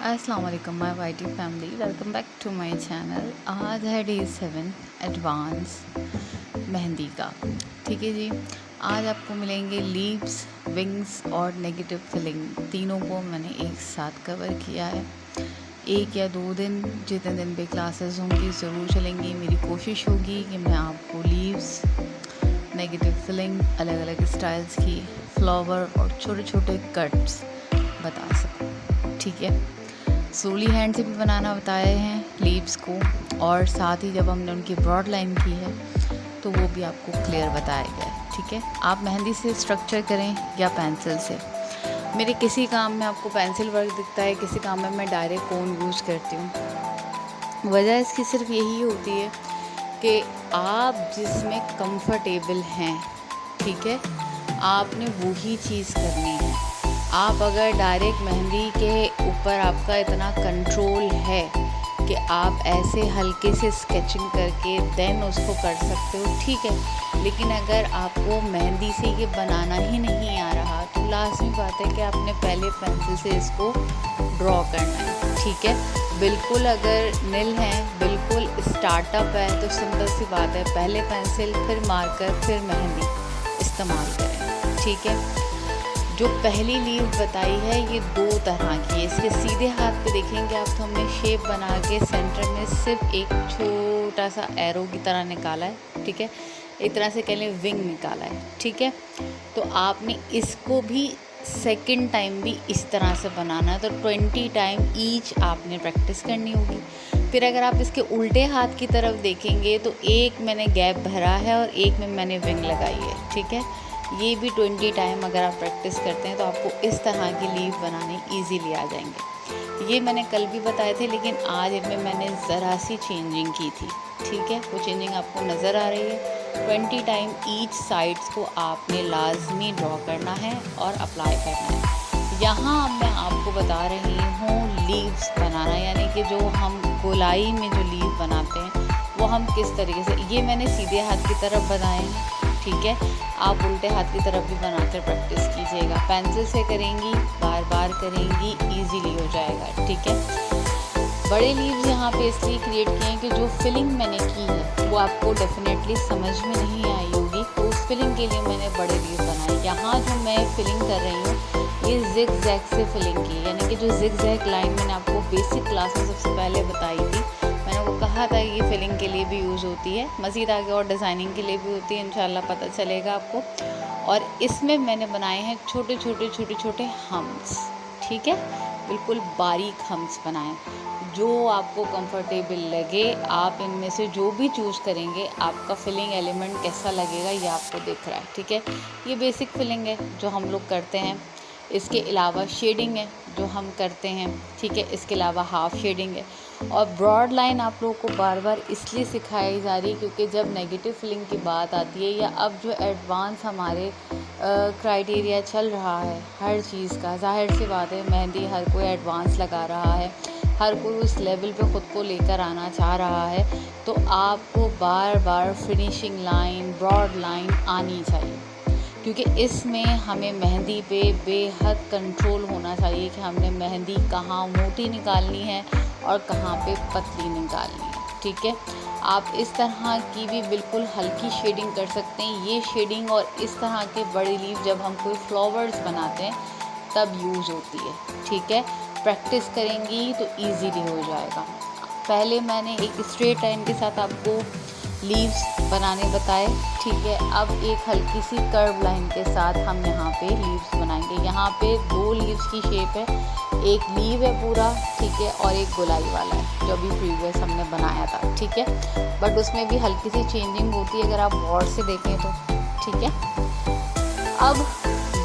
अस्सलाम वालेकुम my YT family, welcome back to my channel. आज है डे 7 एडवांस मेहंदी का। ठीक है जी, आज आपको मिलेंगे लीव्स, विंग्स और नेगेटिव फिलिंग। तीनों को मैंने एक साथ कवर किया है। 1 या 2 दिन, जितने दिन भी क्लासेस होंगी ज़रूर चलेंगी। मेरी कोशिश होगी कि मैं आपको लीव्स, नेगेटिव फिलिंग, अलग अलग स्टाइल्स की फ्लावर और छोटे छोटे कट्स बता सकूँ। ठीक है, स्लोली हैंड से भी बनाना बताए हैं लीव्स को, और साथ ही जब हमने उनकी ब्रॉड लाइन की है तो वो भी आपको क्लियर बताया गया है। ठीक है, आप मेहंदी से स्ट्रक्चर करें या पेंसिल से। मेरे किसी काम में आपको पेंसिल वर्क दिखता है, किसी काम में मैं डायरेक्ट कोन यूज़ करती हूँ। वजह इसकी सिर्फ यही होती है कि आप जिसमें कंफर्टेबल हैं, ठीक है, आपने वही चीज़ करनी है। आप अगर डायरेक्ट मेहंदी के ऊपर आपका इतना कंट्रोल है कि आप ऐसे हल्के से स्केचिंग करके देन उसको कर सकते हो, ठीक है। लेकिन अगर आपको मेहंदी से ये बनाना ही नहीं आ रहा तो लाजमी बात है कि आपने पहले पेंसिल से इसको ड्रॉ करना है। ठीक है, बिल्कुल अगर नील है, बिल्कुल स्टार्टअप है, तो सिंपल सी बात है, पहले पेंसिल फिर मार्कर फिर मेहंदी इस्तेमाल करें। ठीक है, जो पहली लीव बताई है ये 2 तरह की है। इसके सीधे हाथ पे देखेंगे आप तो हमने शेप बना के सेंटर में सिर्फ एक छोटा सा एरो की तरह निकाला है। ठीक है, एक तरह से कह लें विंग निकाला है। ठीक है, तो आपने इसको भी सेकंड टाइम भी इस तरह से बनाना है, तो 20 टाइम ईच आपने प्रैक्टिस करनी होगी। फिर अगर आप इसके उल्टे हाथ की तरफ देखेंगे तो एक मैंने गैप भरा है और एक में मैंने विंग लगाई है। ठीक है, ये भी 20 टाइम अगर आप प्रैक्टिस करते हैं तो आपको इस तरह की लीव बनाने इजीली आ जाएंगे। ये मैंने कल भी बताए थे, लेकिन आज इनमें मैंने ज़रा सी चेंजिंग की थी। ठीक है, वो चेंजिंग आपको नज़र आ रही है। 20 टाइम ईच साइड्स को आपने लाजमी ड्रॉ करना है और अप्लाई करना है। यहाँ मैं आपको बता रही हूँ लीव्स बनाना, यानी कि जो हम गोलाई में जो लीव बनाते हैं वो हम किस तरीके से, ये मैंने सीधे हाथ की तरफ बनाए हैं। ठीक है, आप उल्टे हाथ की तरफ भी बनाकर प्रैक्टिस कीजिएगा। पेंसिल से करेंगी, बार बार करेंगी, इजीली हो जाएगा। ठीक है, बड़े लीव्स यहाँ पे इसलिए क्रिएट किए हैं कि जो फिलिंग मैंने की है वो आपको डेफिनेटली समझ में नहीं आई होगी, तो उस फिलिंग के लिए मैंने बड़े लीव बनाए। यहाँ जो मैं फिलिंग कर रही हूँ ये जिग जैग से फिलिंग की, यानी कि जो जिग जैग लाइन मैंने आपको बेसिक क्लास में सबसे पहले बताई थी, मैंने वो कहा था कि फिलिंग के लिए भी यूज़ होती है, मज़ीद आगे और डिज़ाइनिंग के लिए भी होती है, इंशाल्लाह पता चलेगा आपको। और इसमें मैंने बनाए हैं छोटे छोटे छोटे छोटे हम्स। ठीक है, बिल्कुल बारीक हम्स बनाएं, जो आपको कंफर्टेबल लगे। आप इनमें से जो भी चूज़ करेंगे, आपका फिलिंग एलिमेंट कैसा लगेगा ये आपको दिख रहा है। ठीक है, ये बेसिक फिलिंग है जो हम लोग करते हैं। इसके अलावा शेडिंग है जो हम करते हैं। ठीक है, इसके अलावा हाफ शेडिंग है, और ब्रॉड लाइन आप लोगों को बार बार इसलिए सिखाई जा रही है क्योंकि जब नेगेटिव फिलिंग की बात आती है, या अब जो एडवांस हमारे क्राइटेरिया चल रहा है हर चीज़ का, जाहिर सी बात है मेहंदी हर कोई एडवांस लगा रहा है, हर कोई उस लेवल पे ख़ुद को लेकर आना चाह रहा है, तो आपको बार बार फिनिशिंग लाइन, ब्रॉड लाइन आनी चाहिए, क्योंकि इसमें हमें मेहंदी पे बेहद कंट्रोल होना चाहिए कि हमने मेहंदी कहाँ मोटी निकालनी है और कहाँ पे पतली निकालनी है। ठीक है, आप इस तरह की भी बिल्कुल हल्की शेडिंग कर सकते हैं। ये शेडिंग और इस तरह के बड़े लीव जब हम कोई फ्लावर्स बनाते हैं तब यूज़ होती है। ठीक है, प्रैक्टिस करेंगी तो ईजीली हो जाएगा। पहले मैंने एक स्ट्रेट लाइन के साथ आपको लीव्स बनाने बताए। ठीक है, अब एक हल्की सी कर्व लाइन के साथ हम यहाँ पे लीव्स बनाएंगे। यहाँ पे 2 लीव्स की शेप है, एक लीव है पूरा, ठीक है, और एक गोलाई वाला है जो अभी प्रीवियस हमने बनाया था। ठीक है, बट उसमें भी हल्की सी चेंजिंग होती है अगर आप गौर से देखें तो। ठीक है, अब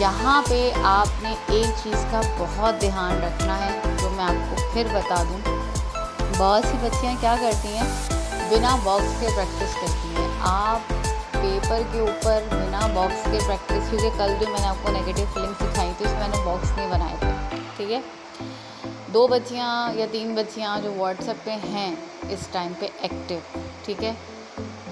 यहाँ पे आपने एक चीज़ का बहुत ध्यान रखना है जो मैं आपको फिर बता दूँ। बहुत सी बच्चियाँ क्या करती हैं, बिना बॉक्स के प्रैक्टिस करती हैं। आप पेपर के ऊपर बिना बॉक्स के प्रैक्टिस, क्योंकि कल जो मैंने आपको नेगेटिव फिलिंग सिखाई थी उसमें मैंने बॉक्स नहीं बनाए थे। ठीक है, 2 बच्चियाँ या 3 बच्चियाँ जो व्हाट्सएप पे हैं इस टाइम पे एक्टिव, ठीक है,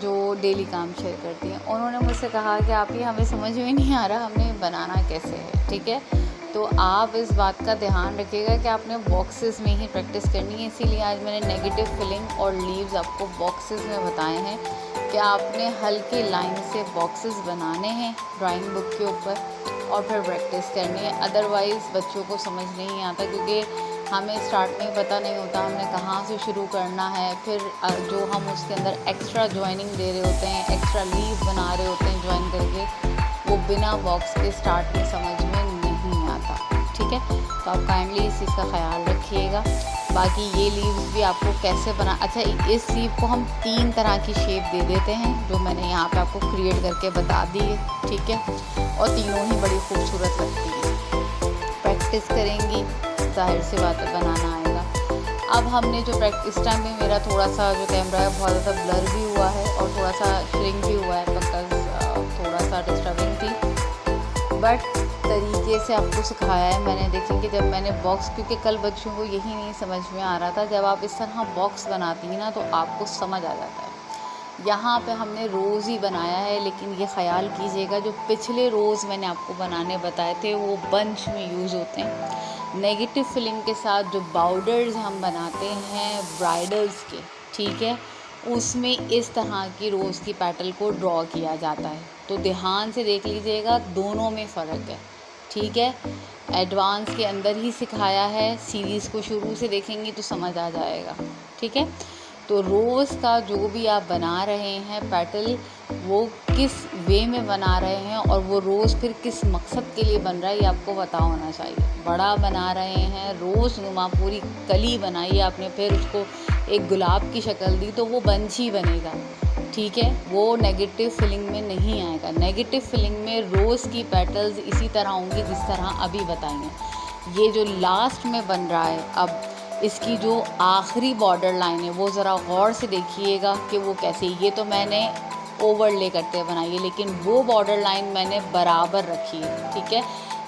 जो डेली काम शेयर करती हैं, उन्होंने मुझसे कहा कि आप ही हमें समझ में नहीं आ रहा हमें बनाना कैसे है। ठीक है, तो आप इस बात का ध्यान रखिएगा कि आपने बॉक्सेस में ही प्रैक्टिस करनी है। इसीलिए आज मैंने नेगेटिव फिलिंग और लीव्स आपको बॉक्सेस में बताए हैं कि आपने हल्के लाइन से बॉक्सेस बनाने हैं ड्राइंग बुक के ऊपर और फिर प्रैक्टिस करनी है। अदरवाइज़ बच्चों को समझ नहीं आता, क्योंकि हमें स्टार्ट में पता नहीं होता हमने कहाँ से शुरू करना है। फिर जो हम उसके अंदर एक्स्ट्रा जॉइनिंग दे रहे होते हैं, एक्स्ट्रा लीव बना रहे होते हैं जॉइन करके, वो बिना बॉक्स के स्टार्ट में समझ में नहीं आता। ठीक है, तो आप काइंडली इस चीज़ का ख्याल रखिएगा। बाकी ये लीव्स भी आपको कैसे बना, अच्छा इस लीव को हम 3 तरह की शेप दे देते हैं जो मैंने यहाँ पे आपको क्रिएट करके बता दी है। ठीक है, और तीनों ही बड़ी खूबसूरत लगती है। प्रैक्टिस करेंगी जाहिर सी बात है बनाना आएगा। अब हमने जो इस टाइम में मेरा थोड़ा सा जो कैमरा है बहुत ज़्यादा ब्लर भी हुआ है और थोड़ा सा श्रिंक भी हुआ है, बिकॉज थोड़ा सा डिस्टर्बिंग थी, बट तरीके से आपको सिखाया है मैंने। देखिए कि जब मैंने बॉक्स, क्योंकि कल बच्चों को यही नहीं समझ में आ रहा था, जब आप इस तरह बॉक्स बनाती हैं ना तो आपको समझ आ जाता है। यहाँ पे हमने रोज़ ही बनाया है, लेकिन ये ख़याल कीजिएगा जो पिछले रोज़ मैंने आपको बनाने बताए थे वो बंच में यूज़ होते हैं। नेगेटिव फिलिंग के साथ जो बाउडर्स हम बनाते हैं ब्राइडल्स के, ठीक है, उसमें इस तरह की रोज़ की पेटल को ड्रॉ किया जाता है। तो ध्यान से देख लीजिएगा, दोनों में फ़र्क है। ठीक है, एडवांस के अंदर ही सिखाया है, सीरीज़ को शुरू से देखेंगी तो समझ आ जाएगा। ठीक है, तो रोज़ का जो भी आप बना रहे हैं पेटल, वो किस वे में बना रहे हैं और वो रोज़ फिर किस मकसद के लिए बन रहा है ये आपको पता होना चाहिए। बड़ा बना रहे हैं, रोज़ नुमा पूरी कली बनाई आपने, फिर उसको एक गुलाब की शक्ल दी तो वो बंच ही बनेगा। ठीक है, वो नेगेटिव फिलिंग में नहीं आएगा। नेगेटिव फिलिंग में रोज़ की पेटल्स इसी तरह होंगी जिस तरह अभी बताएंगे। ये जो लास्ट में बन रहा है, अब इसकी जो आखिरी बॉर्डर लाइन है वो ज़रा गौर से देखिएगा कि वो कैसे, ये तो मैंने ओवरले करते बनाई है, लेकिन वो बॉर्डर लाइन मैंने बराबर रखी है। ठीक है,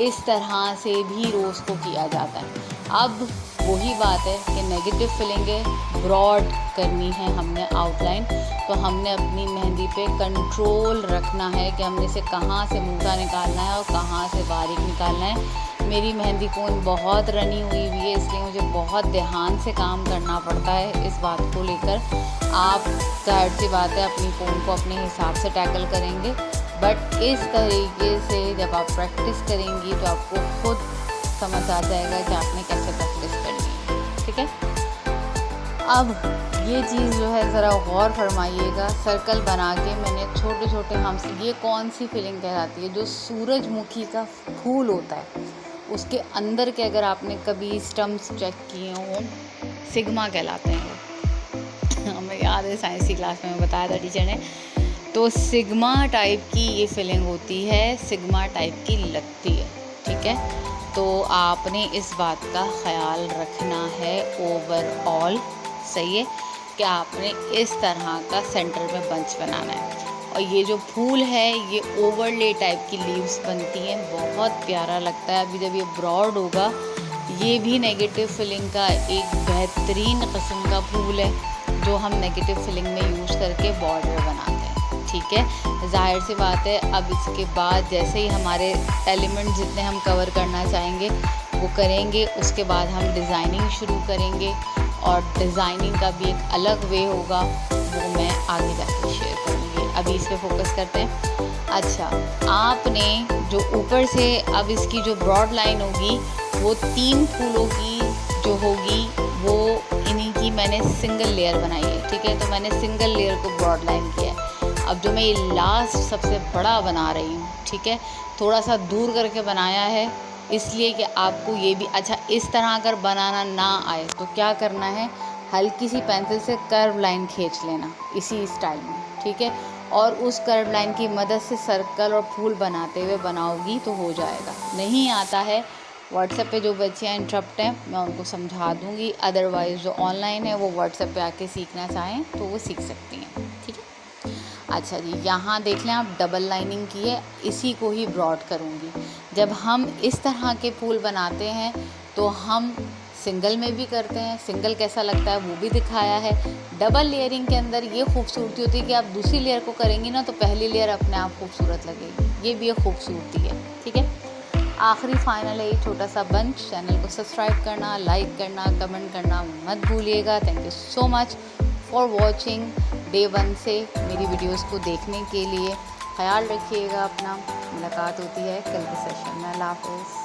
इस तरह से भी रोज़ को किया जाता है। अब वही बात है कि नेगेटिव फिलिंग है, ब्रॉड करनी है हमने आउटलाइन, तो हमने अपनी मेहंदी पे कंट्रोल रखना है कि हमने इसे कहाँ से मोटा निकालना है और कहाँ से बारीक निकालना है। मेरी मेहंदी कोन बहुत रनी हुई है, इसलिए मुझे बहुत ध्यान से काम करना पड़ता है इस बात को लेकर। आप जाहिर सी बात है अपनी कोन को अपने हिसाब से टैकल करेंगे, बट इस तरीके से जब आप प्रैक्टिस करेंगी तो आपको खुद समझ आ जाएगा कि आपने कैसे प्रैक्टिस करनी है। ठीक है, अब ये चीज़ जो है ज़रा गौर फरमाइएगा। सर्कल बना के मैंने छोटे छोटे हमसे, ये कौन सी फिलिंग कहलाती है, जो सूरजमुखी का फूल होता है उसके अंदर के अगर आपने कभी स्टम्प्स चेक किए हों, सिग्मा कहलाते हैं वो। हमें याद है साइंस की क्लास में बताया था टीचर ने। तो सिग्मा टाइप की ये फिलिंग होती है, सिग्मा टाइप की लगती है। ठीक है, तो आपने इस बात का ख्याल रखना है ओवरऑल, सही है, कि आपने इस तरह का सेंटर में बंच बनाना है। और ये जो फूल है ये ओवरले टाइप की लीव्स बनती हैं, बहुत प्यारा लगता है। अभी जब ये ब्रॉड होगा, ये भी नेगेटिव फिलिंग का एक बेहतरीन किस्म का फूल है जो हम नेगेटिव फिलिंग में यूज़ करके बॉर्डर बनाते हैं। ठीक है, जाहिर सी बात है अब इसके बाद जैसे ही हमारे एलिमेंट जितने हम कवर करना चाहेंगे वो करेंगे, उसके बाद हम डिज़ाइनिंग शुरू करेंगे और डिज़ाइनिंग का भी एक अलग वे होगा, वो मैं आगे जाके शेयर करूँगी। अभी इस पे फोकस करते हैं। अच्छा, आपने जो ऊपर से अब इसकी जो ब्रॉड लाइन होगी वो 3 फूलों की जो होगी वो इन्हीं की मैंने सिंगल लेयर बनाई है। ठीक है, तो मैंने सिंगल लेयर को ब्रॉड लाइन किया है। अब जो मैं ये लास्ट सबसे बड़ा बना रही हूँ, ठीक है, थोड़ा सा दूर करके बनाया है इसलिए कि आपको ये भी, अच्छा इस तरह अगर बनाना ना आए तो क्या करना है, हल्की सी पेंसिल से कर्व लाइन खींच लेना इसी स्टाइल में। ठीक है, और उस कर्व लाइन की मदद से सर्कल और फूल बनाते हुए बनाओगी तो हो जाएगा। नहीं आता है, व्हाट्सएप पे जो बच्चियाँ इंटरप्ट हैं मैं उनको समझा दूँगी, अदरवाइज़ जो ऑनलाइन है वो व्हाट्सएप पे आके सीखना चाहें तो वो सीख सकती हैं। ठीक है, अच्छा जी, यहाँ देख लें आप डबल लाइनिंग की है, इसी को ही ब्रॉड करूँगी। जब हम इस तरह के फूल बनाते हैं तो हम सिंगल में भी करते हैं, सिंगल कैसा लगता है वो भी दिखाया है। डबल लेयरिंग के अंदर ये खूबसूरती होती है कि आप दूसरी लेयर को करेंगी ना तो पहली लेयर अपने आप खूबसूरत लगेगी, ये भी एक खूबसूरती है। ठीक है, आखिरी फाइनल है ये छोटा सा बंच। चैनल को सब्सक्राइब करना, लाइक करना, कमेंट करना मत भूलिएगा। Thank you so much for watching day 1 से मेरी वीडियोस को देखने के लिए। ख्याल रखिएगा अपना। मुलाकात होती है कल के सेशन में। अल्लाह हाफ़िज़।